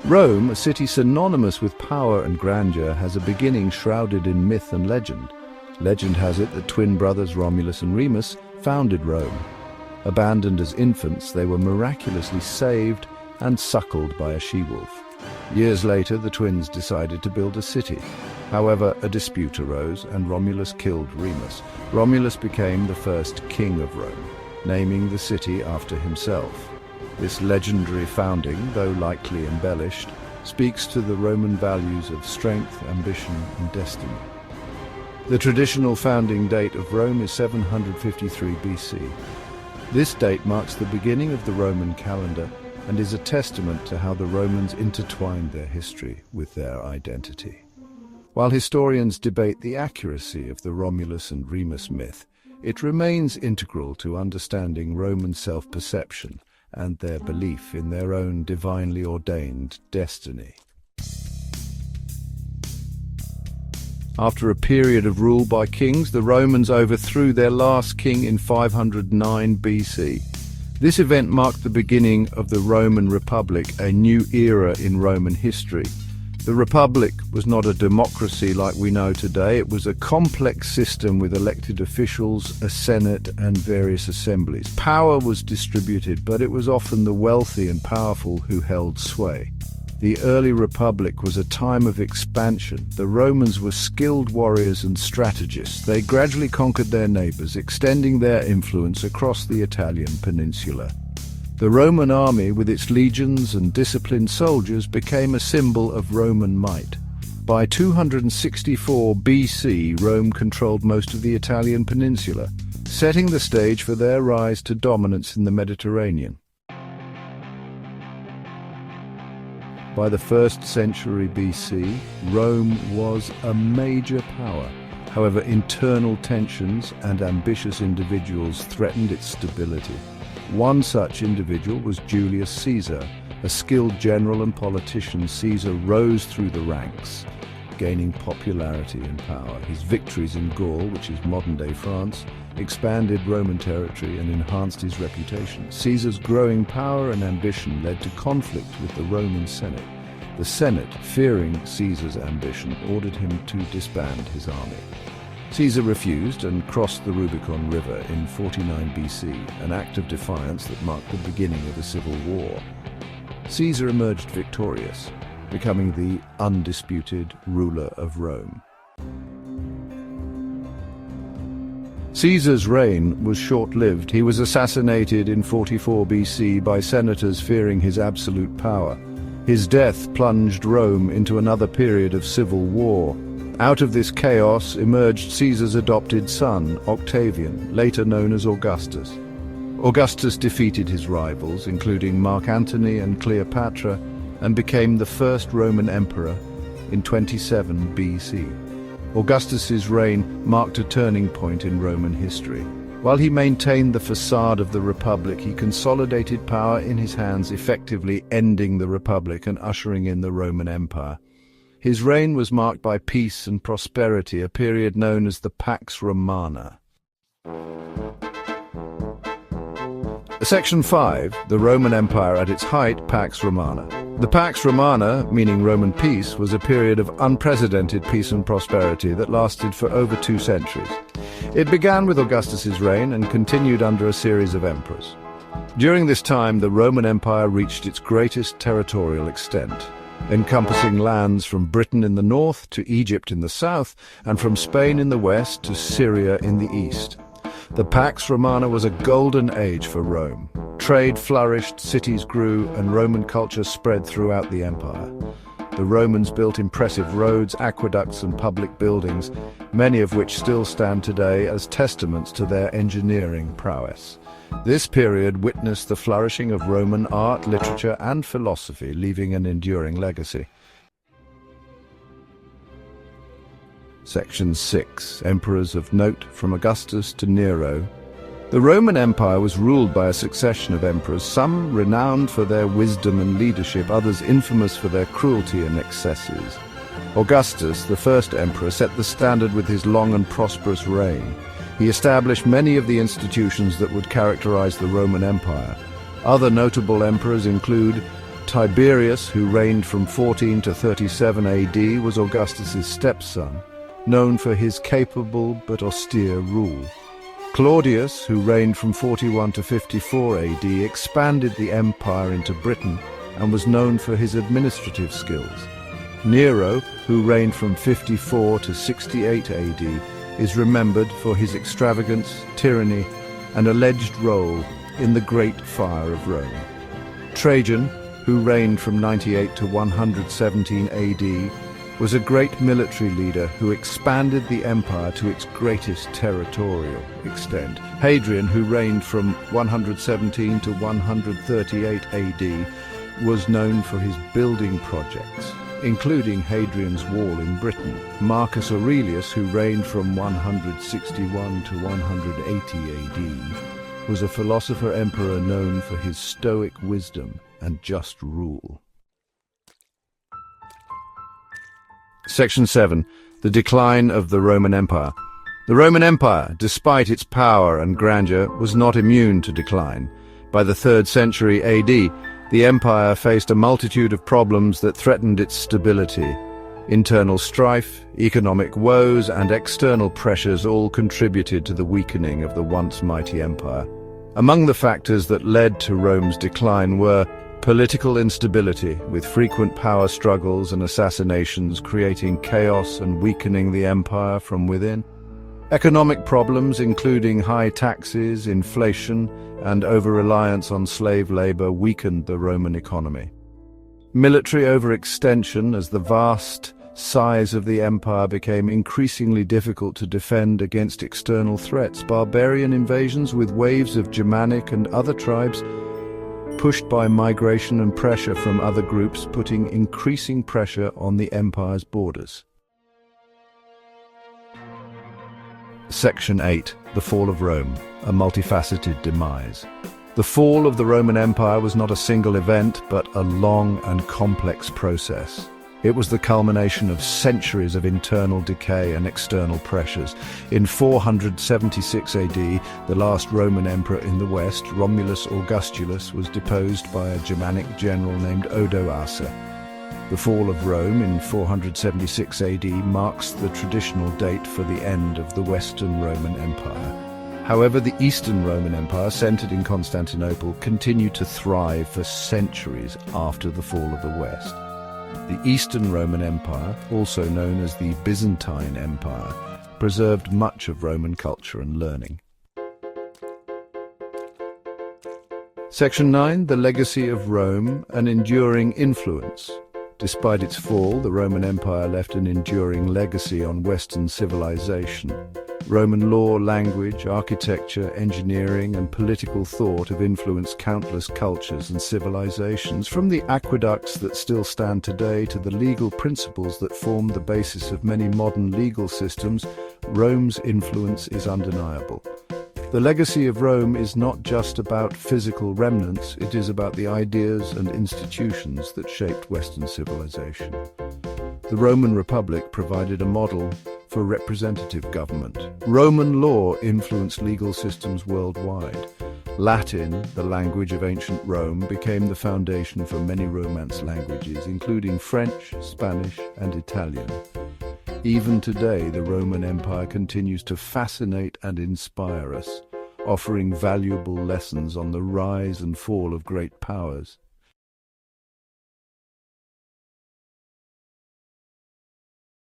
Rome, a city synonymous with power and grandeur, has a beginning shrouded in myth and legend. Legend has it that twin brothers Romulus and Remus founded Rome. Abandoned as infants, they were miraculously saved and suckled by a she-wolf. Years later, the twins decided to build a city. However, a dispute arose and Romulus killed Remus. Romulus became the first king of Rome, naming the city after himself. This legendary founding, though likely embellished, speaks to the Roman values of strength, ambition, and destiny. The traditional founding date of Rome is 753 BC. This date marks the beginning of the Roman calendar and is a testament to how the Romans intertwined their history with their identity. While historians debate the accuracy of the Romulus and Remus myth, it remains integral to understanding Roman self-perception and their belief in their own divinely ordained destiny. After a period of rule by kings, the Romans overthrew their last king in 509 BC. This event marked the beginning of the Roman Republic, a new era in Roman history. The Republic was not a democracy like we know today. It was a complex system with elected officials, a senate, and various assemblies. Power was distributed, but it was often the wealthy and powerful who held sway. The early Republic was a time of expansion. The Romans were skilled warriors and strategists. They gradually conquered their neighbors, extending their influence across the Italian peninsula. The Roman army, with its legions and disciplined soldiers, became a symbol of Roman might. By 264 BC, Rome controlled most of the Italian peninsula, setting the stage for their rise to dominance in the Mediterranean. By the 1st century BC, Rome was a major power. However, internal tensions and ambitious individuals threatened its stability. One such individual was Julius Caesar. A skilled general and politician, Caesar rose through the ranks, gaining popularity and power. His victories in Gaul, which is modern-day France, expanded Roman territory and enhanced his reputation. Caesar's growing power and ambition led to conflict with the Roman Senate. The Senate, fearing Caesar's ambition, ordered him to disband his army. Caesar refused and crossed the Rubicon River in 49 BC, an act of defiance that marked the beginning of a civil war. Caesar emerged victorious, becoming the undisputed ruler of Rome. Caesar's reign was short-lived. He was assassinated in 44 BC by senators fearing his absolute power. His death plunged Rome into another period of civil war. Out of this chaos emerged Caesar's adopted son, Octavian, later known as Augustus. Augustus defeated his rivals, including Mark Antony and Cleopatra, and became the first Roman emperor in 27 BC. Augustus's reign marked a turning point in Roman history. While he maintained the facade of the Republic, he consolidated power in his hands, effectively ending the Republic and ushering in the Roman Empire. His reign was marked by peace and prosperity, a period known as the Pax Romana. Section 5, the Roman Empire at its height, Pax Romana. The Pax Romana, meaning Roman peace, was a period of unprecedented peace and prosperity that lasted for over 2 centuries. It began with Augustus's reign and continued under a series of emperors. During this time, the Roman Empire reached its greatest territorial extent, encompassing lands from Britain in the north to Egypt in the south, and from Spain in the west to Syria in the east. The Pax Romana was a golden age for Rome. Trade flourished, cities grew, and Roman culture spread throughout the empire. The Romans built impressive roads, aqueducts, and public buildings, many of which still stand today as testaments to their engineering prowess. This period witnessed the flourishing of Roman art, literature, and philosophy, leaving an enduring legacy. Section 6. Emperors of note from Augustus to Nero. The Roman Empire was ruled by a succession of emperors, some renowned for their wisdom and leadership, others infamous for their cruelty and excesses. Augustus, the first emperor, set the standard with his long and prosperous reign. He established many of the institutions that would characterize the Roman Empire. Other notable emperors include Tiberius, who reigned from 14 to 37 AD, was Augustus's stepson, known for his capable but austere rule. Claudius, who reigned from 41 to 54 AD, expanded the empire into Britain and was known for his administrative skills. Nero, who reigned from 54 to 68 AD, is remembered for his extravagance, tyranny, and alleged role in the Great Fire of Rome. Trajan, who reigned from 98 to 117 AD, was a great military leader who expanded the empire to its greatest territorial extent. Hadrian, who reigned from 117 to 138 AD, was known for his building projects, including Hadrian's Wall in Britain. Marcus Aurelius, who reigned from 161 to 180 AD, was a philosopher-emperor known for his stoic wisdom and just rule. Section 7. The decline of the Roman Empire. The Roman Empire, despite its power and grandeur, was not immune to decline. By the 3rd century AD, the empire faced a multitude of problems that threatened its stability. Internal strife, economic woes, and external pressures all contributed to the weakening of the once mighty empire. Among the factors that led to Rome's decline were political instability, with frequent power struggles and assassinations creating chaos and weakening the empire from within. Economic problems, including high taxes, inflation, and over-reliance on slave labor, weakened the Roman economy. Military overextension, as the vast size of the empire became increasingly difficult to defend against external threats. Barbarian invasions with waves of Germanic and other tribes, pushed by migration and pressure from other groups, putting increasing pressure on the empire's borders. Section 8. The Fall of Rome, a multifaceted demise. The fall of the Roman Empire was not a single event, but a long and complex process. It was the culmination of centuries of internal decay and external pressures. In 476 AD, the last Roman emperor in the West, Romulus Augustulus, was deposed by a Germanic general named Odoacer. The fall of Rome in 476 AD marks the traditional date for the end of the Western Roman Empire. However, the Eastern Roman Empire, centered in Constantinople, continued to thrive for centuries after the fall of the West. The Eastern Roman Empire, also known as the Byzantine Empire, preserved much of Roman culture and learning. Section 9. The Legacy of Rome, an enduring influence. Despite its fall, the Roman Empire left an enduring legacy on Western civilization. Roman law, language, architecture, engineering, and political thought have influenced countless cultures and civilizations, from the aqueducts that still stand today to the legal principles that form the basis of many modern legal systems. Rome's influence is undeniable. The legacy of Rome is not just about physical remnants, it is about the ideas and institutions that shaped Western civilization. The Roman Republic provided a model for representative government. Roman law influenced legal systems worldwide. Latin, the language of ancient Rome, became the foundation for many Romance languages, including French, Spanish, and Italian. Even today, the Roman Empire continues to fascinate and inspire us, offering valuable lessons on the rise and fall of great powers.